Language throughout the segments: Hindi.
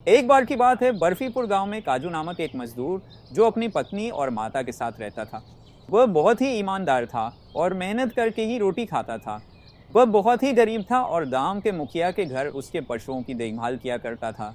एक बार की बात है, बर्फीपुर गांव में काजू नामक एक मजदूर जो अपनी पत्नी और माता के साथ रहता था। वह बहुत ही ईमानदार था और मेहनत करके ही रोटी खाता था। वह बहुत ही गरीब था और गांव के मुखिया के घर उसके पशुओं की देखभाल किया करता था।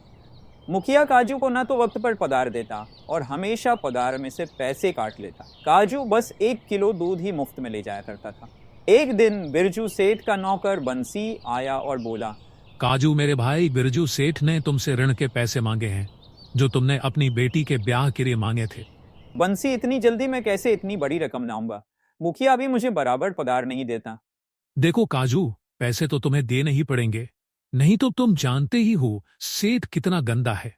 मुखिया काजू को न तो वक्त पर पगार देता और हमेशा पगार में से पैसे काट लेता। काजू बस 1 किलो दूध ही मुफ्त में ले जाया करता था। एक दिन बिरजू सेठ का नौकर बंसी आया और बोला, काजू मेरे भाई, बिरजू सेठ ने तुमसे ऋण के पैसे मांगे हैं जो तुमने अपनी बेटी के ब्याह के लिए मांगे थे। बंसी, इतनी जल्दी मैं कैसे इतनी बड़ी रकम लाऊंगा? मुखिया भी मुझे बराबर पगार नहीं देता। देखो काजू, पैसे तो तुम्हें देने ही पड़ेंगे, नहीं तो तुम जानते ही हो सेठ कितना गंदा है।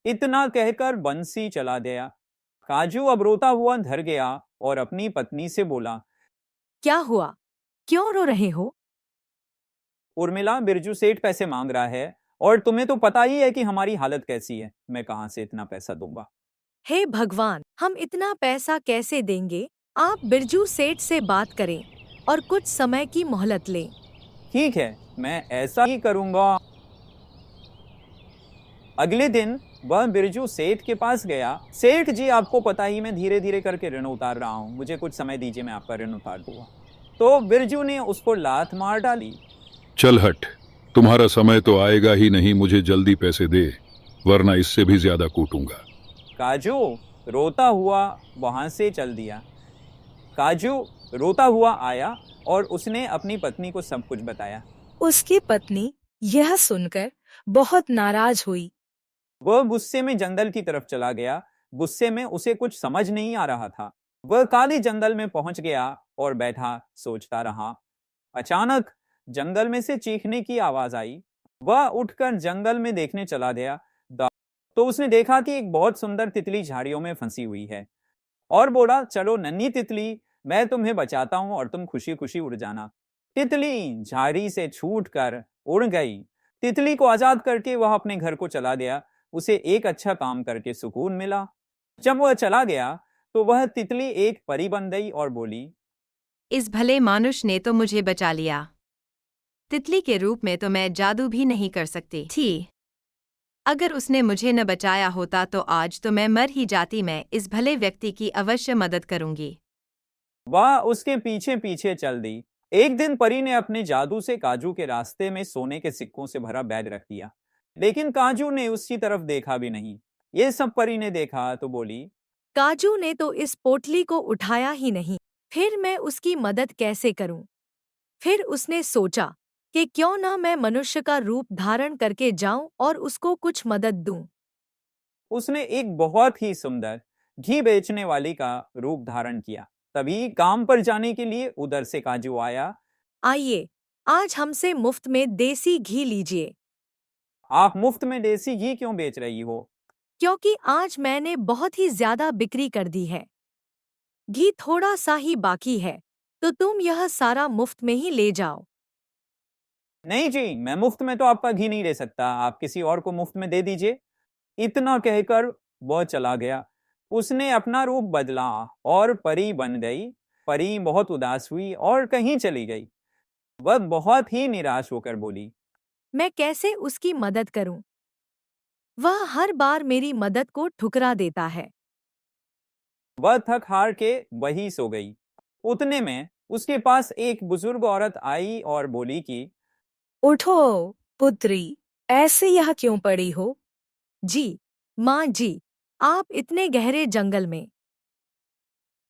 इतना कहकर बंसी चला गया। काजू अब रोता हुआ घर गया और अपनी पत्नी से बोला, क्या हुआ? क्यों रो रहे हो? उर्मिला, बिरजू सेठ पैसे मांग रहा है और तुम्हें तो पता ही है कि हमारी हालत कैसी है। मैं कहां से इतना पैसा दूंगा? हे भगवान, हम इतना पैसा कैसे देंगे? आप बिरजू सेठ से बात करें और कुछ समय की मोहलत लें। ठीक है, मैं ऐसा ही करूंगा। अगले दिन वह बिरजू सेठ के पास गया। सेठ जी, आपको पता ही मैं धीरे धीरे करके ऋण उतार रहा हूँ, मुझे कुछ समय दीजिए, मैं आपका ऋण उतार दूंगा। तो बिरजू ने उसको लात मार डाली। चल हट, तुम्हारा समय तो आएगा ही नहीं, मुझे जल्दी पैसे दे वरना इससे भी ज्यादा कूटूंगा। काजू रोता हुआ वहां से चल दिया। काजू रोता हुआ आया और उसने अपनी पत्नी को सब कुछ बताया। उसकी पत्नी यह सुनकर बहुत नाराज हुई। वह गुस्से में जंगल की तरफ चला गया। गुस्से में उसे कुछ समझ नहीं आ रहा था। वह काली जंगल में पहुंच गया और बैठा सोचता रहा। अचानक जंगल में से चीखने की आवाज आई। वह उठकर जंगल में देखने चला गया। तो उसने देखा कि एक बहुत सुंदर तितली झाड़ियों में फंसी हुई है और बोला, चलो नन्ही तितली, मैं तुम्हें बचाता हूं और तुम खुशी खुशी उड़ जाना। तितली झाड़ी से छूटकर उड़ गई। तितली को आजाद करके वह अपने घर को चला गया। उसे एक अच्छा काम करके सुकून मिला। जब वह चला गया तो वह तितली एक परी बन गई और बोली, इस भले मानुष ने तो मुझे बचा लिया। तितली के रूप में तो मैं जादू भी नहीं कर सकती थी। अगर उसने मुझे न बचाया होता तो आज तो मैं मर ही जाती। मैं इस भले व्यक्ति की अवश्य मदद करूंगी। वह उसके पीछे पीछे चल दी। एक दिन परी ने अपने जादू से काजू के रास्ते में सोने के सिक्कों से भरा बैग रख दिया, लेकिन काजू ने उसकी तरफ देखा भी नहीं। ये सब परी ने देखा तो बोली, काजू ने तो इस पोटली को उठाया ही नहीं, फिर मैं उसकी मदद कैसे करूं? फिर उसने सोचा कि क्यों ना मैं मनुष्य का रूप धारण करके जाऊं और उसको कुछ मदद दूं। उसने एक बहुत ही सुंदर घी बेचने वाली का रूप धारण किया। तभी काम पर जाने के लिए उधर से काजू आया। आइए, आज हमसे मुफ्त में देसी घी लीजिए। आप मुफ्त में देसी घी क्यों बेच रही हो? क्योंकि आज मैंने बहुत ही ज्यादा बिक्री कर दी है। घी थोड़ा सा ही बाकी है, तो तुम यह सारा मुफ्त में ही ले जाओ। नहीं जी, मैं मुफ्त में तो आपका घी नहीं ले सकता, आप किसी और को मुफ्त में दे दीजिए। इतना कहकर वह चला गया। उसने अपना रूप बदला और परी बन गई। परी बहुत उदास हुई और कहीं चली गई। वह बहुत ही निराश होकर बोली, मैं कैसे उसकी मदद करूं? वह हर बार मेरी मदद को ठुकरा देता है। वह थक हार के वही सो गई। उतने में उसके पास एक बुजुर्ग औरत आई और बोली कि उठो पुत्री, ऐसे यहाँ क्यों पड़ी हो? जी, माँ जी, आप इतने गहरे जंगल में।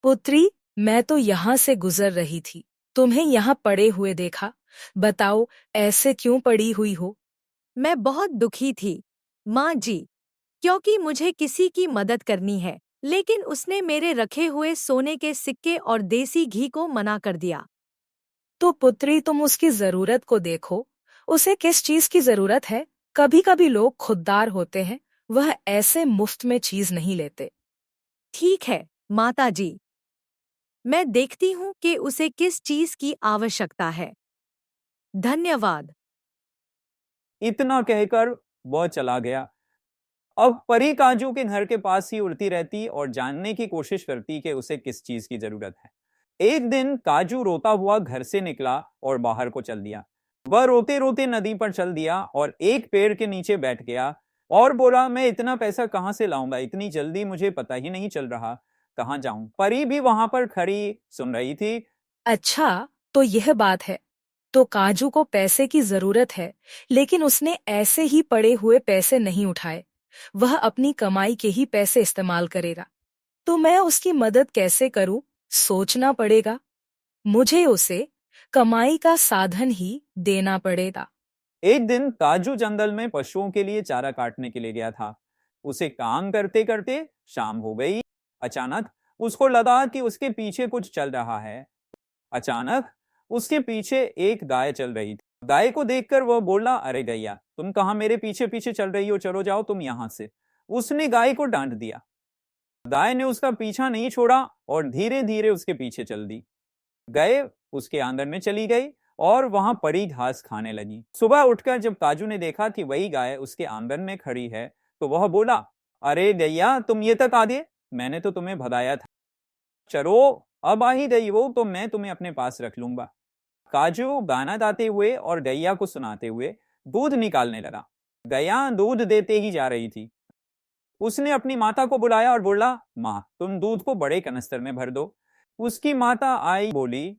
पुत्री, मैं तो यहाँ से गुजर रही थी, तुम्हें यहाँ पड़े हुए देखा। बताओ, ऐसे क्यों पड़ी हुई हो? मैं बहुत दुखी थी, माँ जी, क्योंकि मुझे किसी की मदद करनी है, लेकिन उसने मेरे रखे हुए सोने के सिक्के और देसी घी को मना कर दिया। तो पुत्री, तुम उसकी जरूरत को देखो। उसे किस चीज की जरूरत है? कभी कभी लोग खुददार होते हैं, वह ऐसे मुफ्त में चीज नहीं लेते। ठीक है, माता जी, मैं देखती हूँ कि उसे किस चीज की आवश्यकता है। धन्यवाद। इतना कहकर वह चला गया। अब परी काजू के घर के पास ही उड़ती रहती और जानने की कोशिश करती कि उसे किस चीज की जरूरत है। एक दिन काजू रोता हुआ घर से निकला और बाहर को चल दिया। वह रोते रोते नदी पर चल दिया और एक पेड़ के नीचे बैठ गया। और बोला, मैं इतना पैसा कहाँ से लाऊंगा, इतनी जल्दी मुझे पता ही नहीं चल रहा कहाँ जाऊं। परी भी वहां पर खड़ी सुन रही थी। अच्छा, तो यह बात है। तो काजू को पैसे की जरूरत है, लेकिन उसने ऐसे ही पड़े हुए पैसे नहीं उठाए। वह अपनी कमाई के ही पैसे इस्तेमाल करेगा। तो मैं उसकी मदद कैसे करूं? सोचना पड़ेगा। मुझे उसे कमाई का साधन ही देना पड़ेगा। एक दिन काजू जंगल में पशुओं के लिए चारा काटने के लिए गया था। उसे काम करते करते शाम हो गई। अचानक उसको लगा कि उसके पीछे कुछ चल रहा है। अचानक उसके पीछे एक गाय चल रही थी। गाय को देखकर वह बोला, अरे गैया, तुम कहाँ मेरे पीछे पीछे चल रही हो, चलो जाओ तुम यहाँ से। उसने गाय को डांट दिया। गाय ने उसका पीछा नहीं छोड़ा और धीरे धीरे उसके पीछे चल दी। गाय उसके आंगन में चली गई और वहां परी घास खाने लगी। सुबह उठकर जब काजू ने देखा कि वही गाय उसके आंगन में खड़ी है, तो वह बोला, अरे गैया, तुम ये तक आ गए, मैंने तो तुम्हें भगाया था। चलो, अब आ ही गई हो तो मैं तुम्हें अपने पास रख लूंगा। काजू गाना गाते हुए और गैया को सुनाते हुए दूध निकालने लगा। गैया दूध देते ही जा रही थी। उसने अपनी माता को बुलाया और बोला, माँ, तुम दूध को बड़े कनस्तर में भर दो। उसकी माता आई, बोली,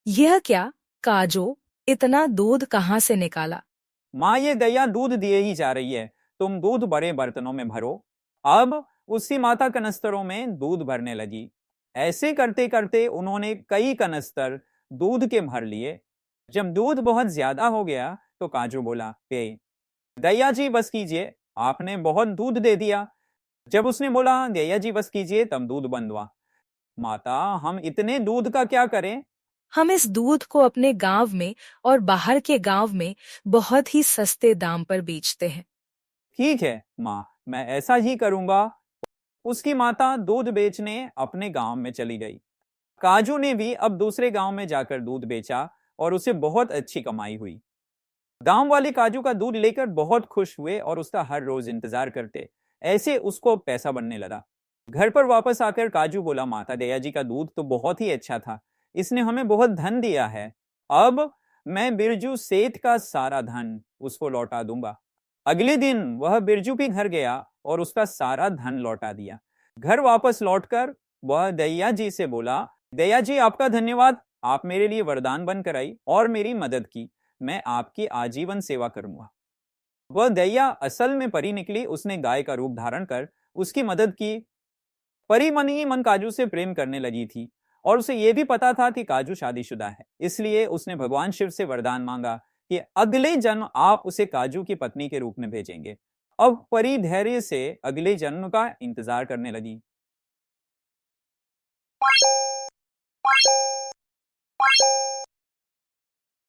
यह क्या काजू, इतना दूध कहाँ से निकाला? माँ, ये गैया दूध दिए ही जा रही है, तुम दूध बड़े बर्तनों में भरो। अब उसकी माता कनस्तरों में दूध भरने लगी। ऐसे करते करते उन्होंने कई कनस्तर दूध के भर लिए। जब दूध बहुत ज्यादा हो गया तो काजू बोला, पे गैया जी बस कीजिए, आपने बहुत दूध दे दिया। जब उसने बोला, गैया जी बस कीजिए, तब दूध बंद हुआ। माता, हम इतने दूध का क्या करें? हम इस दूध को अपने गांव में और बाहर के गांव में बहुत ही सस्ते दाम पर बेचते हैं। ठीक है माँ, मैं ऐसा ही करूंगा। उसकी माता दूध बेचने अपने गांव में चली गई। काजू ने भी अब दूसरे गांव में जाकर दूध बेचा और उसे बहुत अच्छी कमाई हुई। गांव वाले काजू का दूध लेकर बहुत खुश हुए और उसका हर रोज इंतजार करते। ऐसे उसको पैसा बनने लगा। घर पर वापस आकर काजू बोला, माता दया जी का दूध तो बहुत ही अच्छा था, इसने हमें बहुत धन दिया है। अब मैं बिरजू सेठ का सारा धन उसको लौटा दूंगा। अगले दिन वह बिरजू के घर गया और उसका सारा धन लौटा दिया। घर वापस लौटकर वह दया जी से बोला, दया जी आपका धन्यवाद, आप मेरे लिए वरदान बनकर आई और मेरी मदद की, मैं आपकी आजीवन सेवा करूंगा। वह दया असल में परी निकली। उसने गाय का रूप धारण कर उसकी मदद की। परी मन ही मन काजू से प्रेम करने लगी थी और उसे यह भी पता था कि काजू शादीशुदा है। इसलिए उसने भगवान शिव से वरदान मांगा कि अगले जन्म आप उसे काजू की पत्नी के रूप में भेजेंगे। अब परी धैर्य से अगले जन्म का इंतजार करने लगी।